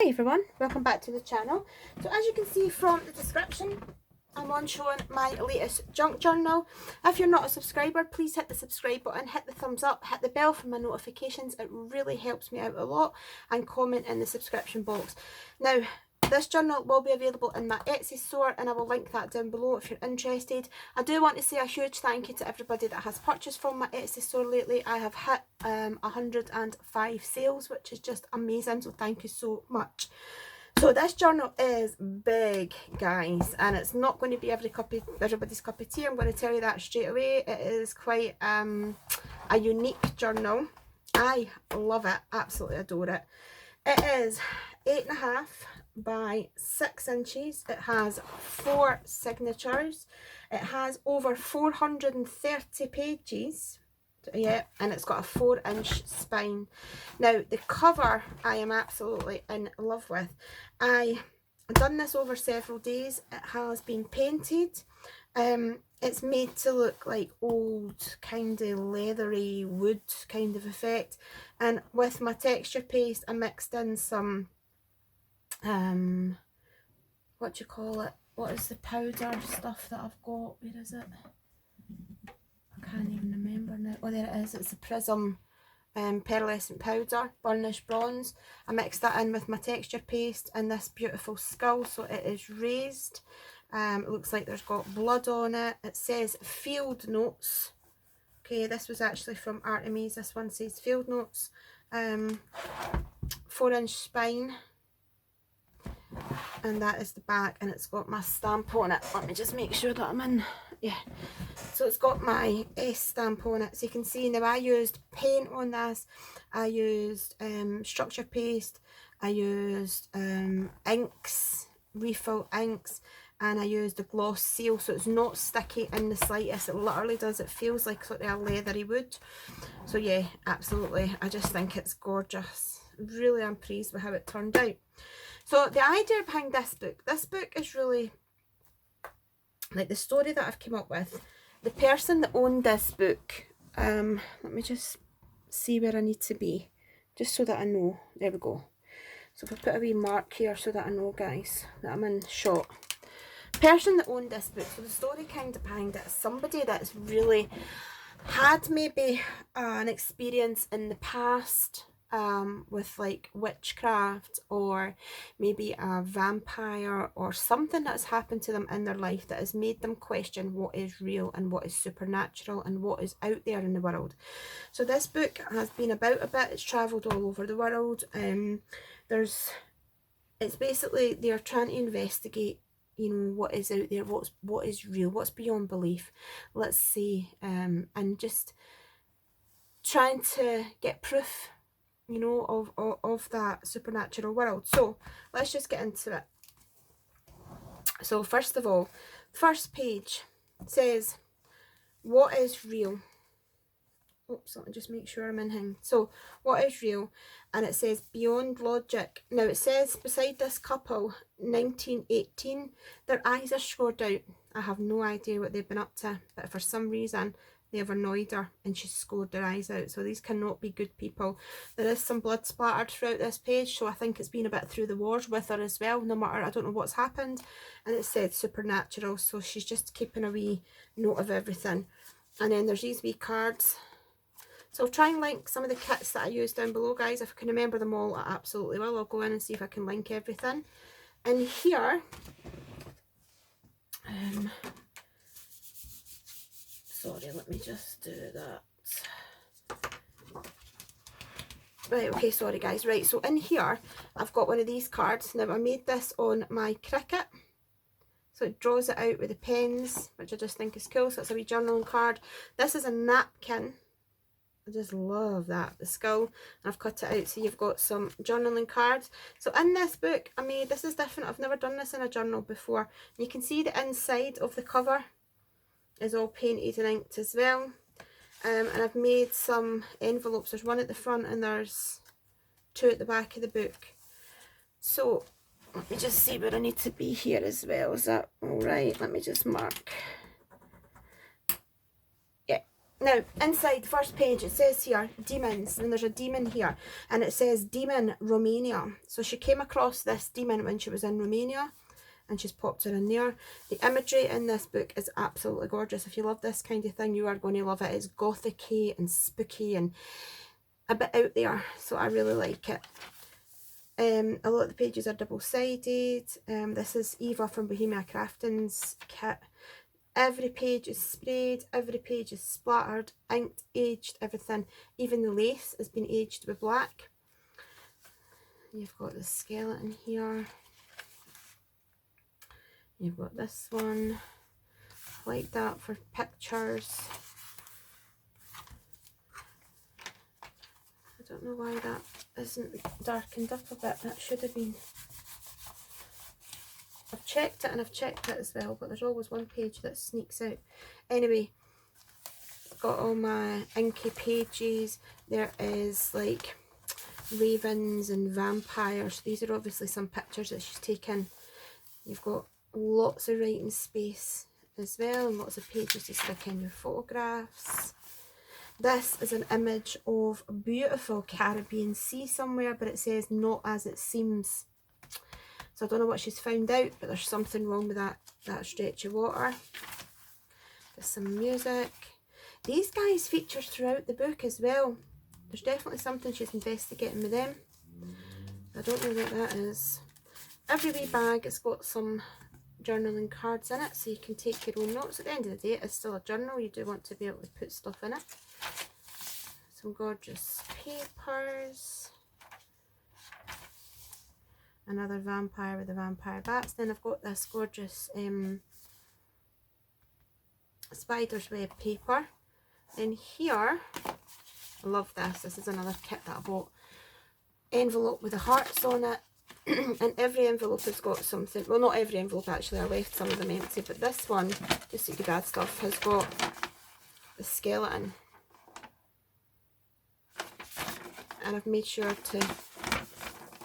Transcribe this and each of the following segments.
Hey everyone, welcome back to the channel. So as you can see from the description, I'm on showing my latest junk journal. If you're not a subscriber, please hit the subscribe button, hit the thumbs up, hit the bell for my notifications. It really helps me out a lot, and comment in the subscription box. Now, this journal will be available in my Etsy store, and I will link that down below if you're interested. I do want to say a huge thank you to everybody that has purchased from my Etsy store lately. I have hit 105 sales, which is just amazing, so thank you so much. So this journal is big, guys, and it's not going to be everybody's cup of tea. I'm going to tell you that straight away. It is quite a unique journal. I love it, absolutely adore it. It is 8.5 by 6 inches. It has 4 signatures. It has over 430 pages. Yeah, and it's got a 4-inch spine. Now the cover I am absolutely in love with. I've done this over several days. It has been painted. It's made to look like old kind of leathery wood kind of effect, and with my texture paste I mixed in some what do you call it, what is the powder stuff that I've got, where is it, I can't even remember now. Oh, there it is. It's a Prism pearlescent powder, burnished bronze. I mixed that in with my texture paste and this beautiful skull, so it is raised. It looks like there's got blood on it. It says field notes. Okay, this was actually from Artemis. This one says field notes. 4-inch spine. And that is the back, and it's got my stamp on it. Let me just make sure that I'm in. Yeah, so it's got my S stamp on it. So you can see now I used paint on this. I used structure paste. I used inks, refill inks, and I used a gloss seal, so it's not sticky in the slightest. It literally does, it feels like sort of a leathery wood. So yeah, absolutely, I just think it's gorgeous. Really, I'm pleased with how it turned out. So the idea behind this book is really like the story that I've come up with. The person that owned this book, let me just see where I need to be, just so that I know. There we go. So if I put a wee mark here so that I know, guys, that I'm in shot. Person that owned this book, so the story kind of behind it is somebody that's really had maybe an experience in the past with like witchcraft, or maybe a vampire, or something that's happened to them in their life that has made them question what is real and what is supernatural and what is out there in the world. So this book has been about a bit. It's travelled all over the world. It's basically they're trying to investigate, you know, what is out there, what is real, what's beyond belief, let's say, and just trying to get proof, you know, of that supernatural world. So let's just get into it. So first of all, first page says, what is real? Oops, let me just make sure I'm in him. So what is real? And it says beyond logic. Now it says beside this couple, 1918, their eyes are scored out. I have no idea what they've been up to, but for some reason they've annoyed her and she's scored their eyes out. So these cannot be good people. There is some blood splattered throughout this page, so I think it's been a bit through the wars with her as well, no matter, I don't know what's happened. And it said supernatural, so she's just keeping a wee note of everything. And then there's these wee cards. So I'll try and link some of the kits that I used down below, guys. If I can remember them all, I absolutely will. I'll go in and see if I can link everything. And here, sorry, let me just do that. Right, okay, sorry guys. Right, so in here, I've got one of these cards. Now, I made this on my Cricut. So it draws it out with the pens, which I just think is cool. So it's a wee journaling card. This is a napkin. I just love that, the skull. I've cut it out so you've got some journaling cards. So in this book, I made, this is different, I've never done this in a journal before. You can see the inside of the cover is all painted and inked as well. And I've made some envelopes. There's one at the front and there's 2 at the back of the book. So let me just see where I need to be here as well. Is that all right? Let me just mark. Yeah. Now, inside the first page, it says here, demons, and there's a demon here, and it says Demon Romania. So she came across this demon when she was in Romania, and she's popped her in there. The imagery in this book is absolutely gorgeous. If you love this kind of thing, you are going to love it. It's gothic-y and spooky and a bit out there, so I really like it. A lot of the pages are double-sided. This is Eva from Bohemia Crafting's kit. Every page is sprayed, every page is splattered, inked, aged, everything. Even the lace has been aged with black. You've got the skeleton here. You've got this one, like that for pictures. I don't know why that isn't darkened up a bit. That should have been. I've checked it and I've checked it as well, but there's always one page that sneaks out. Anyway, got all my inky pages. There is like ravens and vampires. These are obviously some pictures that she's taken. You've got lots of writing space as well, and lots of pages to stick in your photographs. This is an image of a beautiful Caribbean sea somewhere, but it says not as it seems. So I don't know what she's found out, but there's something wrong with that stretch of water. There's some music. These guys feature throughout the book as well. There's definitely something she's investigating with them. I don't know what that is. Every wee bag has got some journaling cards in it, so you can take your own notes. At the end of the day, it's still a journal. You do want to be able to put stuff in it. Some gorgeous papers. Another vampire with the vampire bats. Then I've got this gorgeous spider's web paper. Then here, I love this. This is another kit that I bought. Envelope with the hearts on it. And every envelope has got something. Well, not every envelope actually. I left some of them empty. But this one, just so you could add stuff, has got the skeleton. And I've made sure to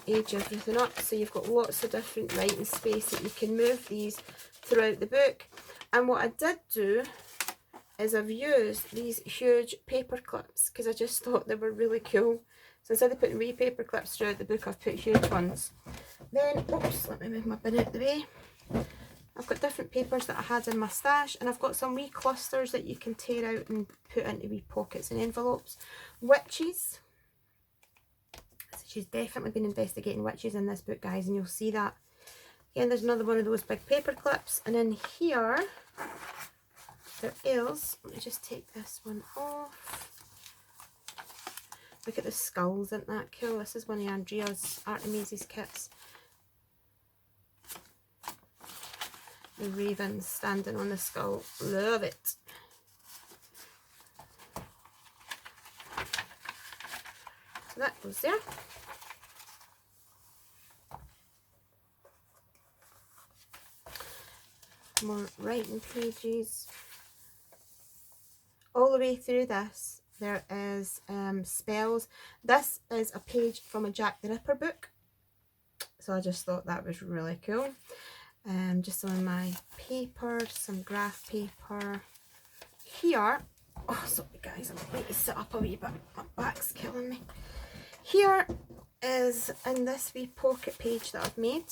age everything up, so you've got lots of different writing space that you can move these throughout the book. And what I did do is I've used these huge paper clips because I just thought they were really cool. So instead of putting wee paper clips throughout the book, I've put huge ones. Then, oops, let me move my bin out of the way. I've got different papers that I had in my stash, and I've got some wee clusters that you can tear out and put into wee pockets and envelopes. Witches. She's definitely been investigating witches in this book, guys, and you'll see that. Again, there's another one of those big paper clips, and in here there is, let me just take this one off. Look at the skulls, isn't that cool? This is one of Andrea's Artemises kits. The ravens standing on the skull, love it. So that goes there. More writing pages. All the way through this there is spells. This is a page from a Jack the Ripper book, so I just thought that was really cool. Just some of my paper, some graph paper here. Oh, sorry guys, I need to sit up a wee bit, my back's killing me. Here is, in this wee pocket page that I've made,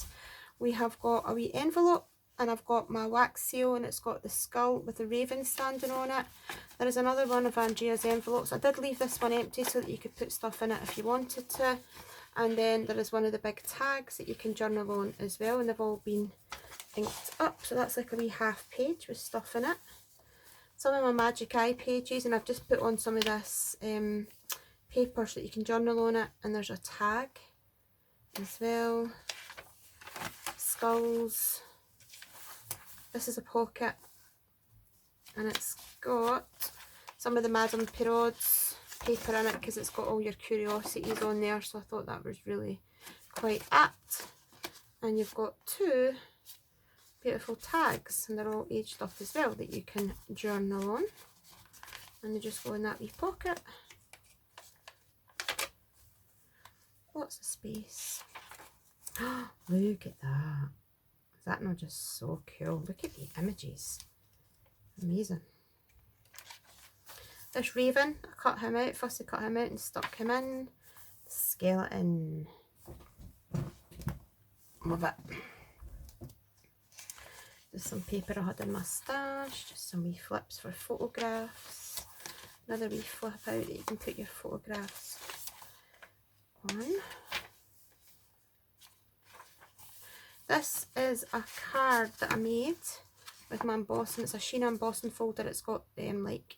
we have got a wee envelope, and I've got my wax seal, and it's got the skull with the raven standing on it. There is another one of Andrea's envelopes. I did leave this one empty so that you could put stuff in it if you wanted to. And then there is one of the big tags that you can journal on as well, and they've all been inked up. So that's like a wee half page with stuff in it. Some of my Magic Eye pages, and I've just put on some of this paper so that you can journal on it. And there's a tag as well. Skulls. This is a pocket, and it's got some of the Madame Perraud's paper in it because it's got all your curiosities on there, so I thought that was really quite apt. And you've got two beautiful tags, and they're all aged up as well, that you can journal on, and they just go in that wee pocket. Lots of space. Look at that. Is that not just so cool? Look at the images. Amazing. This Raven, I cut him out, fussy cut him out and stuck him in. Skeleton. Love it. There's some paper I had in my stash, just some wee flips for photographs. Another wee flip out that you can put your photographs on. This is a card that I made with my embossing. It's a Sheena embossing folder. It's got like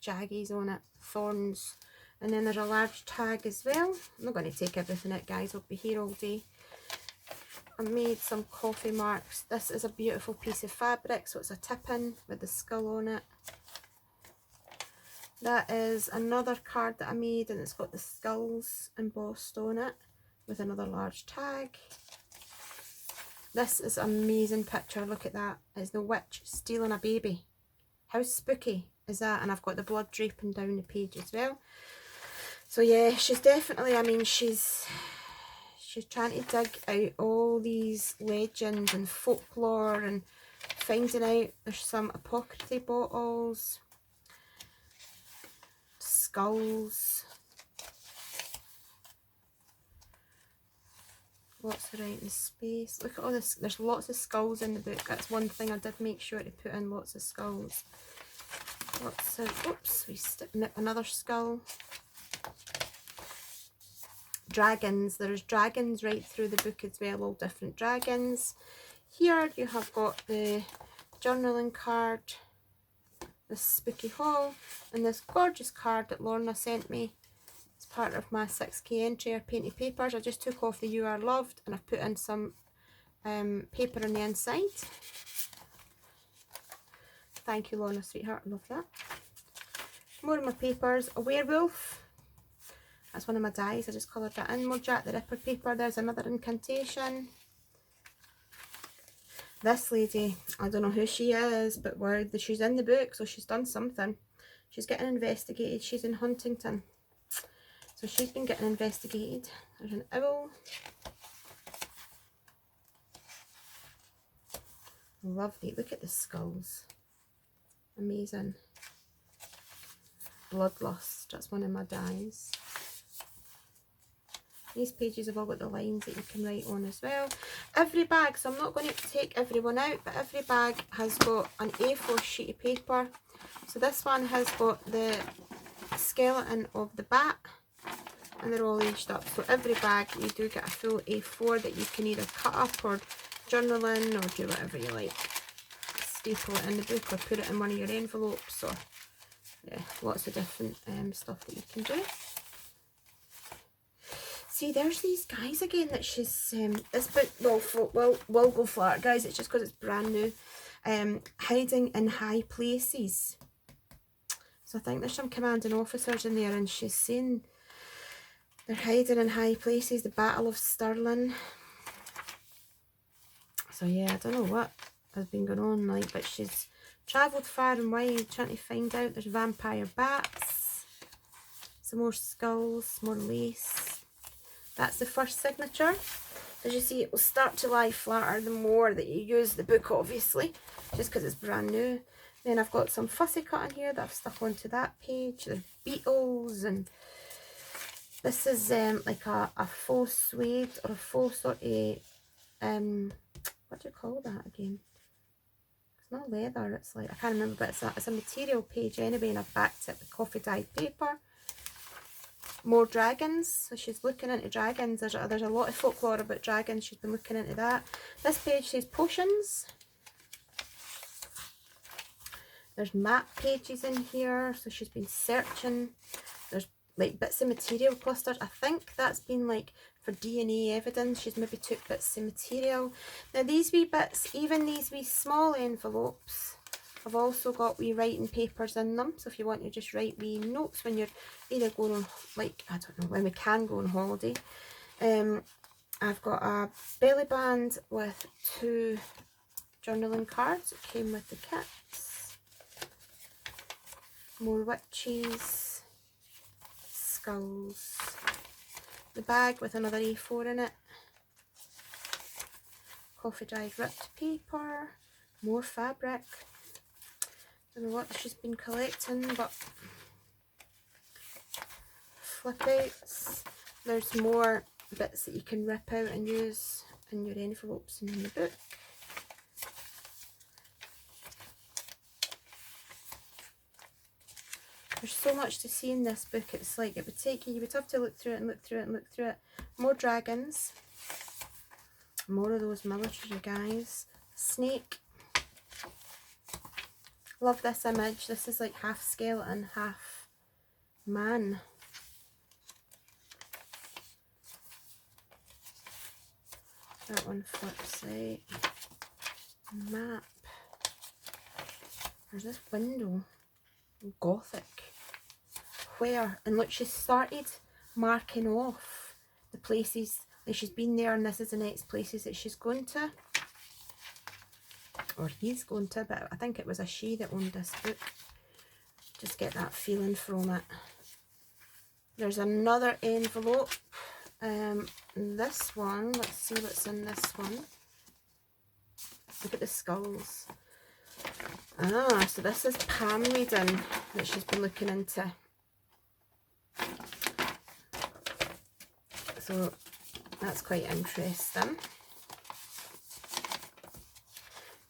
jaggies on it, thorns, and then there's a large tag as well. I'm not going to take everything out, guys, I'll be here all day. I made some coffee marks. This is a beautiful piece of fabric, so it's a tip-in with the skull on it. That is another card that I made, and it's got the skulls embossed on it with another large tag. This is an amazing picture, look at that. It's the witch stealing a baby. How spooky is that? And I've got the blood draping down the page as well. So yeah, she's definitely, I mean, she's trying to dig out all these legends and folklore and finding out. There's some apocryphy bottles, skulls, lots of writing space. Look at all this, there's lots of skulls in the book. That's one thing I did make sure to put in, lots of skulls. Lots of, oops, we nip another skull. Dragons, there's dragons right through the book as well, all different dragons. Here you have got the journaling card, this spooky haul, and this gorgeous card that Lorna sent me. It's part of my 6k entry or painted papers. I just took off the You Are Loved and I've put in some paper on the inside. Thank you, Lorna, sweetheart, I love that. More of my papers, a werewolf. That's one of my dies, I just coloured that in. More Jack the Ripper paper. There's another incantation. This lady, I don't know who she is, but wow, she's in the book, so she's done something. She's getting investigated. She's in Huntington, so she's been getting investigated. There's an owl. Lovely, look at the skulls. Amazing. Bloodlust, that's one of my dies. These pages have all got the lines that you can write on as well. Every bag, so I'm not going to take everyone out, but every bag has got an A4 sheet of paper. So this one has got the skeleton of the bat, and they're all aged up. So every bag you do get a full A4 that you can either cut up or journal in or do whatever you like. Staple it in the book or put it in one of your envelopes. So yeah, lots of different stuff that you can do. See, there's these guys again that she's, this book, we'll go for it, guys, it's just because it's brand new. Hiding in high places. So I think there's some commanding officers in there, and she's saying they're hiding in high places, the Battle of Stirling. So yeah, I don't know what has been going on, like, but she's travelled far and wide trying to find out. There's vampire bats, some more skulls, more lace. That's the first signature. As you see, it will start to lie flatter the more that you use the book, obviously, just because it's brand new. Then I've got some fussy cut in here that I've stuck onto that page. There's beetles, and this is like a faux suede or a faux sort of, what do you call that again? It's not leather, it's like, I can't remember, but it's a material page anyway, and I've backed it with coffee dyed paper. More dragons, so she's looking into dragons. There's a lot of folklore about dragons, she's been looking into that. This page says potions. There's map pages in here, so she's been searching. There's like bits of material clusters. I think that's been like for DNA evidence. She's maybe took bits of material. Now these wee bits, even these wee small envelopes, I've also got wee writing papers in them, so if you want to just write wee notes when you're either going on, like, I don't know, when we can go on holiday. I've got a belly band with 2 journaling cards that came with the kits. More witches, skulls, the bag with another A4 in it, coffee dyed ripped paper, more fabric. I don't know what she's been collecting, but flip outs. There's more bits that you can rip out and use in your envelopes and in the book. There's so much to see in this book. It's like it would take you, you would have to look through it and look through it and look through it. More dragons. More of those military guys. Snake. Love this image. This is like half skeleton, half man. That one flips out. Map. There's this window. Gothic. Where? And look, she's started marking off the places that she's been there, and this is the next places that she's going to. Or he's going to, but I think it was a she that owned this book. Just get that feeling from it. There's another envelope. This one, let's see what's in this one. Look at the skulls. Ah, so this is palm reading that she's been looking into. So that's quite interesting.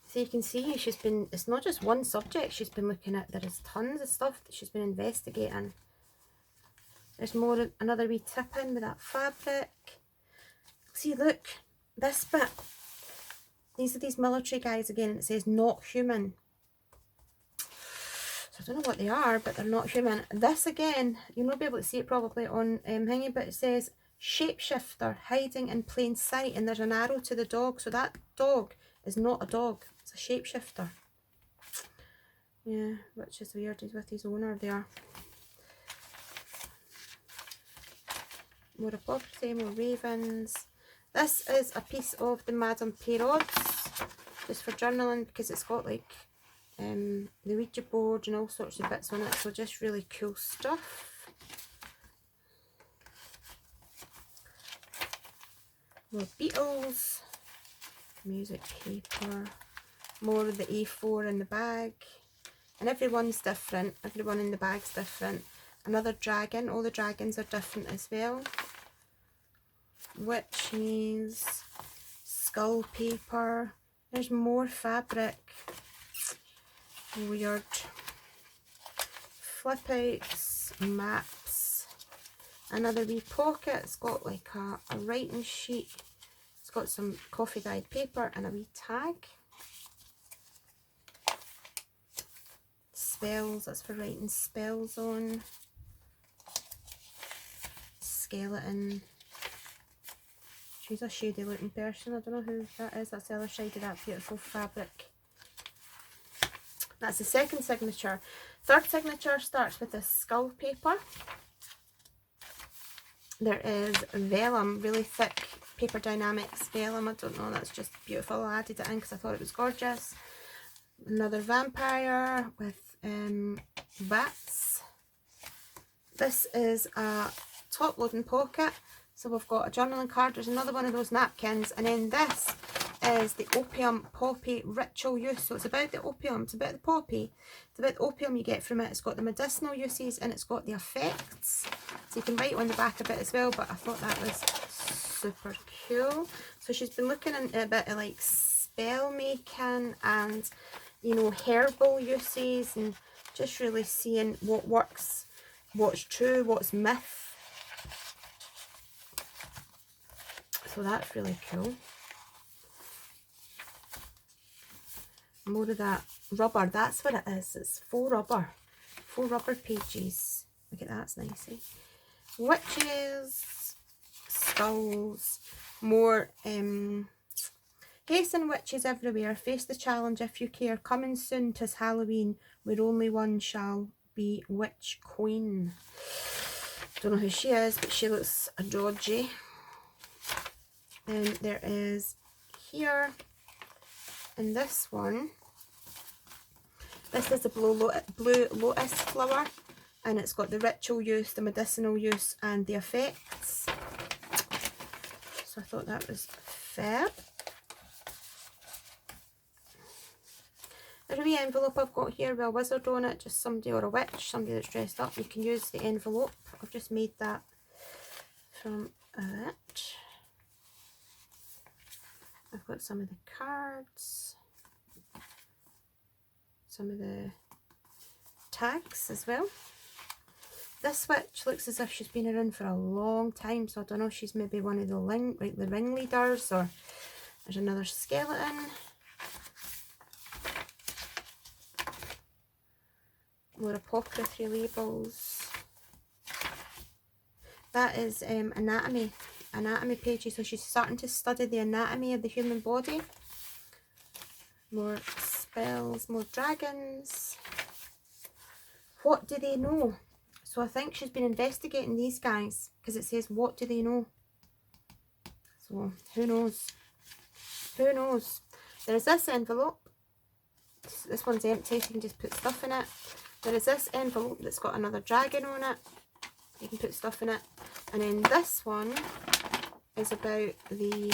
So you can see she's been, it's not just one subject she's been looking at, there is tons of stuff that she's been investigating. There's more, another wee tip in with that fabric. See, look, this bit. These are these military guys again, and it says not human. So I don't know what they are, but they're not human. This again, you'll not be able to see it probably on hanging, but it says shapeshifter hiding in plain sight, and there's an arrow to the dog. So that dog is not a dog, it's a shapeshifter. Yeah, which is weird. He's with his owner there. More of property, more ravens. This is a piece of the Madame Perraud's, just for journaling, because it's got like the Ouija board and all sorts of bits on it, so just really cool stuff. More beetles, music paper, more of the A4 in the bag, and everyone's different, everyone in the bag's different. Another dragon, all the dragons are different as well. Witches, skull paper, there's more fabric, weird, flip outs, maps, another wee pocket. It's got like a writing sheet, it's got some coffee dyed paper and a wee tag. Spells, that's for writing spells on. Skeleton. She's a shady looking person. I don't know who that is. That's the other side of that beautiful fabric. That's the second signature. Third signature starts with this skull paper. There is vellum, really thick Paper Dynamics vellum. I don't know, that's just beautiful. I added it in because I thought it was gorgeous. Another vampire with bats. This is a top loading pocket. So we've got a journaling card, there's another one of those napkins, and then this is the opium poppy ritual use. So it's about the opium, it's about the poppy, it's about the opium you get from it. It's got the medicinal uses and it's got the effects. So you can write on the back of it as well, but I thought that was super cool. So she's been looking into a bit of like spell making and, you know, herbal uses, and just really seeing what works, what's true, what's myth. So that's really cool. More of that rubber, that's what it is. It's four rubber pages. Look at that, it's nice. Witches, skulls, more hasten witches everywhere. Face the challenge if you care. Coming soon, 'tis Halloween, where only one shall be witch queen. Don't know who she is, but she looks dodgy. And there is here, in this one, this is the blue lotus flower, and it's got the ritual use, the medicinal use, and the effects. So I thought that was fab. There's a wee envelope I've got here with a wizard on it, just somebody or a witch, somebody that's dressed up. You can use the envelope. I've just made that from it. I've got some of the cards, some of the tags as well. This witch looks as if she's been around for a long time, so I don't know if she's maybe one of the ringleaders, or there's another skeleton. More apocryphy labels. That is anatomy pages, so she's starting to study the anatomy of the human body. More spells, more dragons. What do they know? So I think she's been investigating these guys, because it says, what do they know? So who knows? Who knows? There's this envelope. This one's empty, so you can just put stuff in it. There is this envelope that's got another dragon on it. You can put stuff in it. And then this one is about the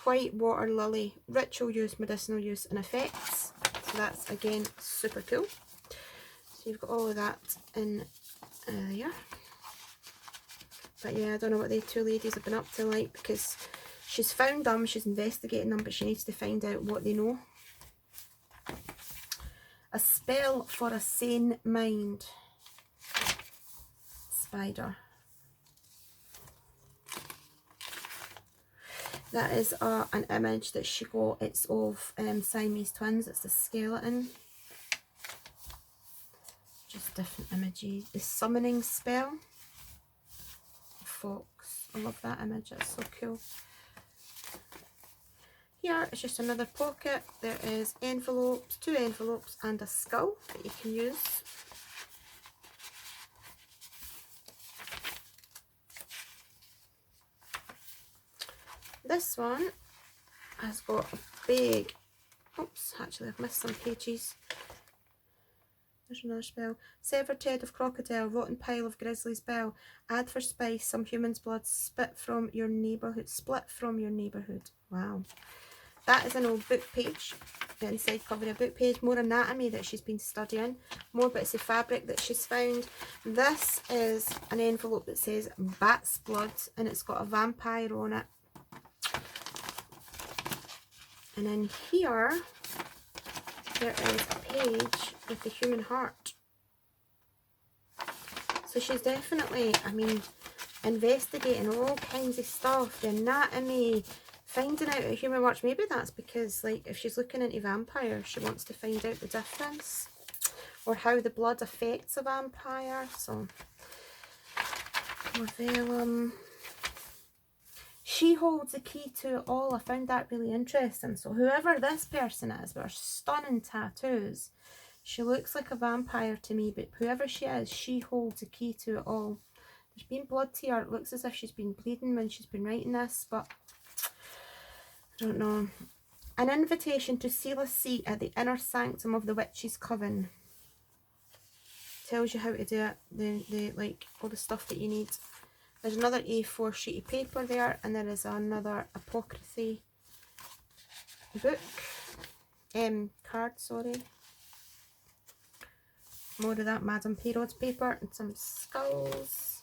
white water lily, ritual use, medicinal use and effects. So that's again super cool. So you've got all of that in there. But yeah, I don't know what the two ladies have been up to, like, because she's found them, she's investigating them, but she needs to find out what they know. A spell for a sane mind. Spider. That is an image that she got. It's of Siamese twins. It's the skeleton. Just different images. The summoning spell. Fox. I love that image. It's so cool. Here is just another pocket. There is envelopes, 2 envelopes and a skull that you can use. This one has got a big, oops, actually I've missed some pages. There's another spell. Severed head of crocodile, rotten pile of grizzly's bell. Add for spice some human's blood, split from your neighbourhood. Wow. That is an old book page. The inside cover of a book page. More anatomy that she's been studying. More bits of fabric that she's found. This is an envelope that says bat's blood, and it's got a vampire on it. And in here, there is a page with the human heart. So she's definitely, I mean, investigating all kinds of stuff, the anatomy, finding out how human works. Maybe that's because, like, if she's looking into vampires, she wants to find out the difference, or how the blood affects a vampire. So, more vellum. She holds the key to it all. I found that really interesting. So whoever this person is, with her stunning tattoos, she looks like a vampire to me, but whoever she is, she holds the key to it all. There's been blood here. It looks as if she's been bleeding when she's been writing this, but I don't know. An invitation to seal a seat at the inner sanctum of the witch's coven. Tells you how to do it, the like all the stuff that you need. There's another A4 sheet of paper there, and there is another apocryphy book, card, sorry. More of that Madame Perraud's paper and some skulls.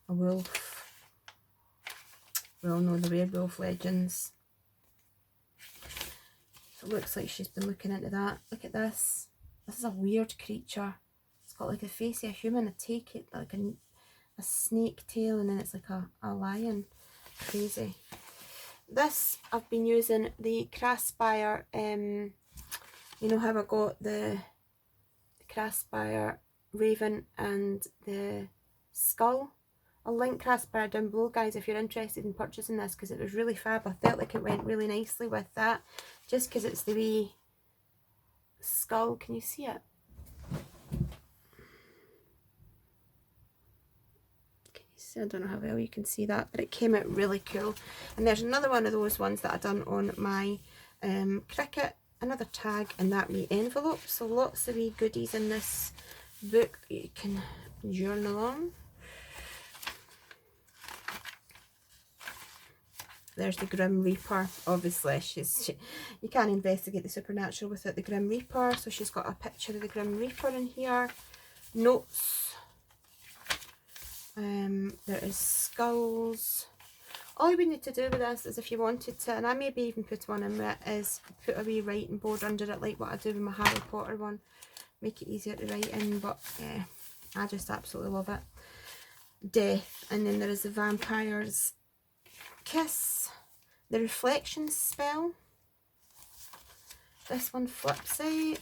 A wolf. We all know the werewolf legends. It looks like she's been looking into that. Look at this. This is a weird creature. It's got like the face of a human. I take it like a snake tail, and then it's like a lion. Crazy. This, I've been using the Craspire, you know how I got the Craspire raven and the skull. I'll link Craspire down below, guys, if you're interested in purchasing this, because it was really fab. I felt like it went really nicely with that, just because it's the wee skull. Can you see it? Can you see? I don't know how well you can see that, but it came out really cool. And there's another one of those ones that I done on my cricket, another tag in that wee envelope. So lots of wee goodies in this book that you can journal on. there's the Grim Reaper. Obviously, you can't investigate the supernatural without the Grim Reaper. So she's got a picture of the Grim Reaper in here. Notes. There is skulls. All you would need to do with this is, if you wanted to, and I maybe even put one in it, is put a wee writing board under it, like what I do with my Harry Potter one. Make it easier to write in, but yeah, I just absolutely love it. Death, and then there is the Vampire's Kiss, the Reflection spell. This one flips out.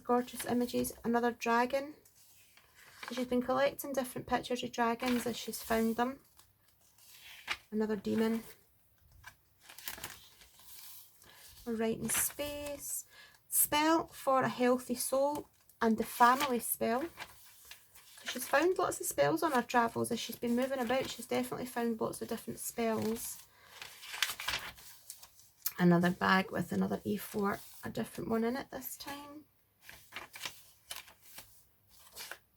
Gorgeous images. Another dragon. She's been collecting different pictures of dragons as she's found them. Another demon. A writing space. Spell for a healthy soul, and the family spell. She's found lots of spells on her travels as she's been moving about. She's definitely found lots of different spells. Another bag with another A4, a different one in it this time.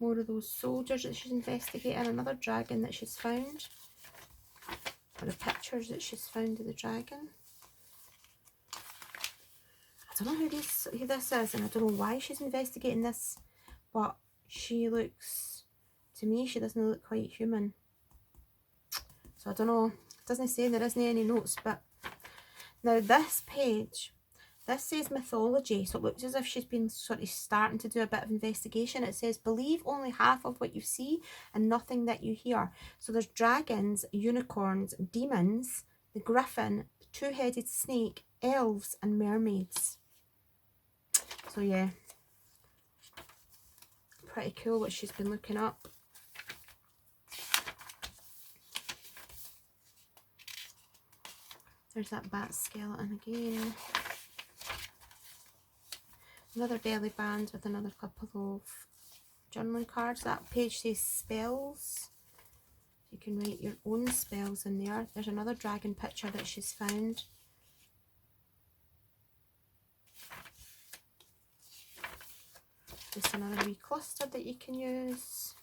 More of those soldiers that she's investigating. Another dragon that she's found. Or the pictures that she's found of the dragon. I don't know who this is, and I don't know why she's investigating this, but she looks, to me, she doesn't look quite human. So I don't know. It doesn't say, there isn't any notes, but now this page, this says mythology, so it looks as if she's been sort of starting to do a bit of investigation. It says, believe only half of what you see and nothing that you hear. So there's dragons, unicorns, demons, the griffin, the two-headed snake, elves and mermaids. So yeah, pretty cool what she's been looking up. There's that bat skeleton again. Another belly band with another couple of journaling cards. That page says spells. You can write your own spells in there. There's another dragon picture that she's found. Just another wee cluster that you can use.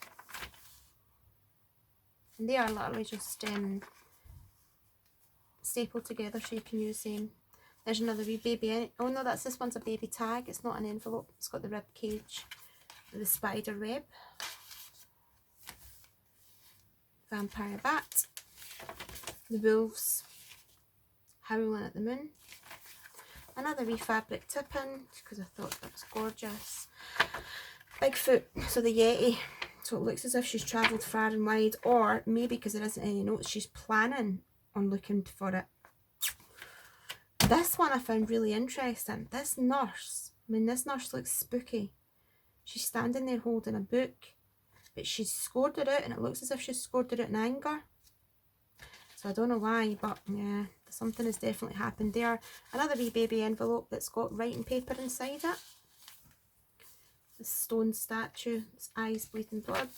And they are literally just stapled together, so you can use them. There's another wee baby. Oh no, this one's a baby tag. It's not an envelope. It's got the rib cage, the spider web, vampire bat, the wolves howling at the moon. Another wee fabric tipping, because I thought that was gorgeous. Bigfoot, so the Yeti. So it looks as if she's travelled far and wide, or maybe because there isn't any notes, she's planning on looking for it. This one I found really interesting. This nurse, I mean, this nurse looks spooky. She's standing there holding a book, but she's scored it out, and it looks as if she's scored it out in anger. So I don't know why, but yeah, something has definitely happened there. Another wee baby envelope that's got writing paper inside it. This stone statue, its eyes bleeding blood.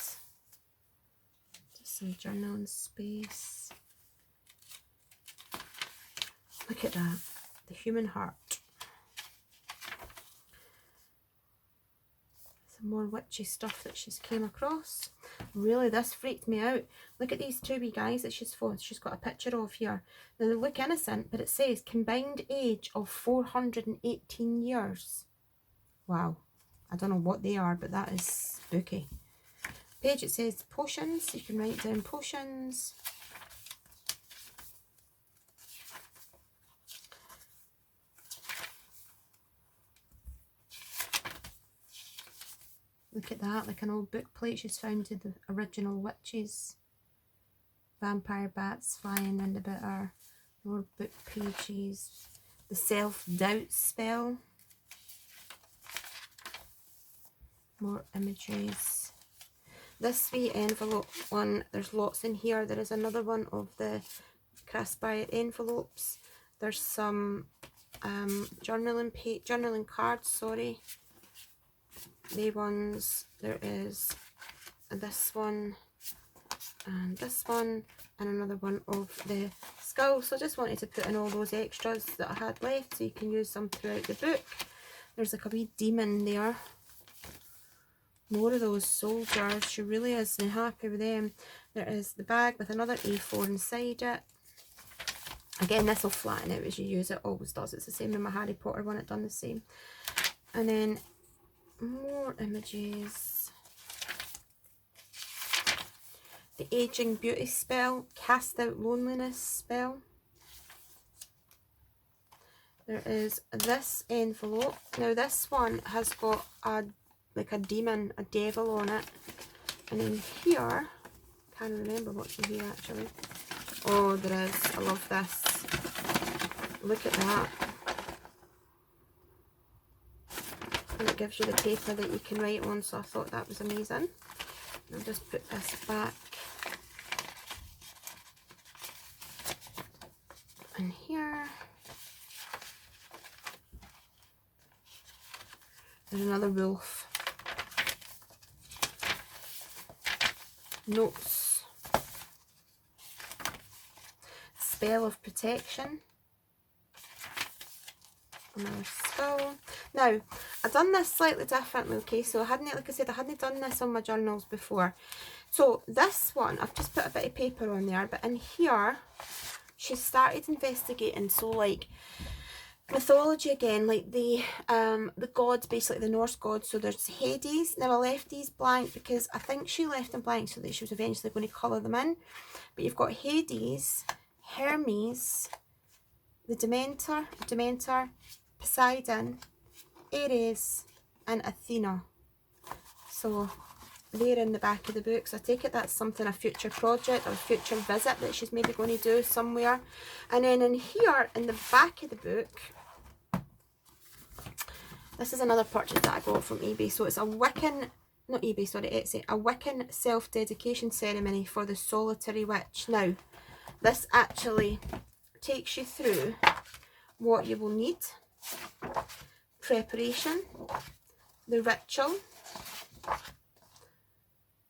Just some journaling space. Look at that, the human heart. Some more witchy stuff that she's came across. Really, this freaked me out. Look at these two wee guys that she's got a picture of here. Now they look innocent, but it says combined age of 418 years. Wow. I don't know what they are, but that is spooky. Page, it says potions. You can write down potions. Look at that, like an old book plate she's found to the original witches. Vampire bats flying round about her. More book pages. The self-doubt spell. More images. This wee envelope one, there's lots in here. There is another one of the Craspire envelopes. There's some journaling cards, sorry. The ones, there is this one and this one and another one of the skulls. So I just wanted to put in all those extras that I had left so you can use them throughout the book. There's like a wee demon there. More of those soldiers. She really isn't happy with them. There is the bag with another A4 inside it. Again, this will flatten out as you use it, always does. It's the same with my Harry Potter one, it done the same. And then more images. The Aging Beauty spell, Cast Out Loneliness spell. There is this envelope. Now this one has got like a demon, a devil on it. And then here, can't remember what's in here actually. Oh, there is. I love this. Look at that. And it gives you the paper that you can write on, so I thought that was amazing. I'll just put this back. And here. There's another wolf. Notes. Spell of protection. Another skull. Now, I've done this slightly differently, okay? So I hadn't, like I said, I hadn't done this on my journals before. So this one, I've just put a bit of paper on there, but in here, she started investigating. So like mythology again, like the gods, basically the Norse gods. So there's Hades. Now I left these blank because I think she left them blank so that she was eventually going to colour them in. But you've got Hades, Hermes, the Dementor, Poseidon, Ares, and Athena. So they're in the back of the book. So I take it that's something, a future project or a future visit that she's maybe going to do somewhere. And then in here, in the back of the book, this is another purchase that I got from eBay. So it's a Wiccan, not eBay, sorry, Etsy, a Wiccan self-dedication ceremony for the solitary witch. Now, this actually takes you through what you will need, preparation, the ritual,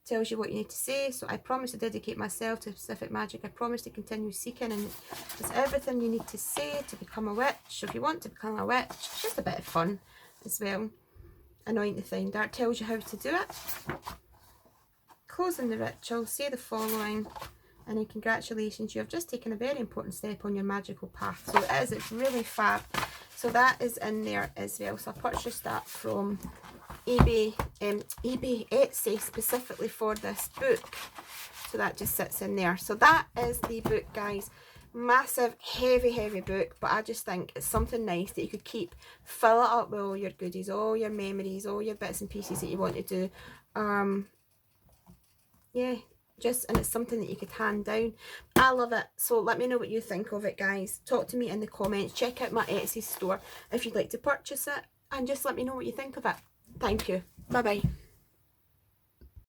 tells you what you need to say. So I promise to dedicate myself to specific magic. I promise to continue seeking, and there's everything you need to say to become a witch. So if you want to become a witch, it's just a bit of fun as well. Annoying to find out. Tells you how to do it. Closing the ritual, say the following, and then congratulations, you have just taken a very important step on your magical path. So it is, it's really fab. So that is in there as well. So I purchased that from eBay, Etsy specifically for this book. So that just sits in there. So that is the book, guys. Massive, heavy book, but I just think it's something nice that you could keep, fill it up with all your goodies, all your memories, all your bits and pieces that you want to do. Yeah, just, and it's something that you could hand down. I love it. So let me know what you think of it, guys. Talk to me in the comments. Check out my Etsy store if you'd like to purchase it, and just let me know what you think of it. Thank you. Bye bye.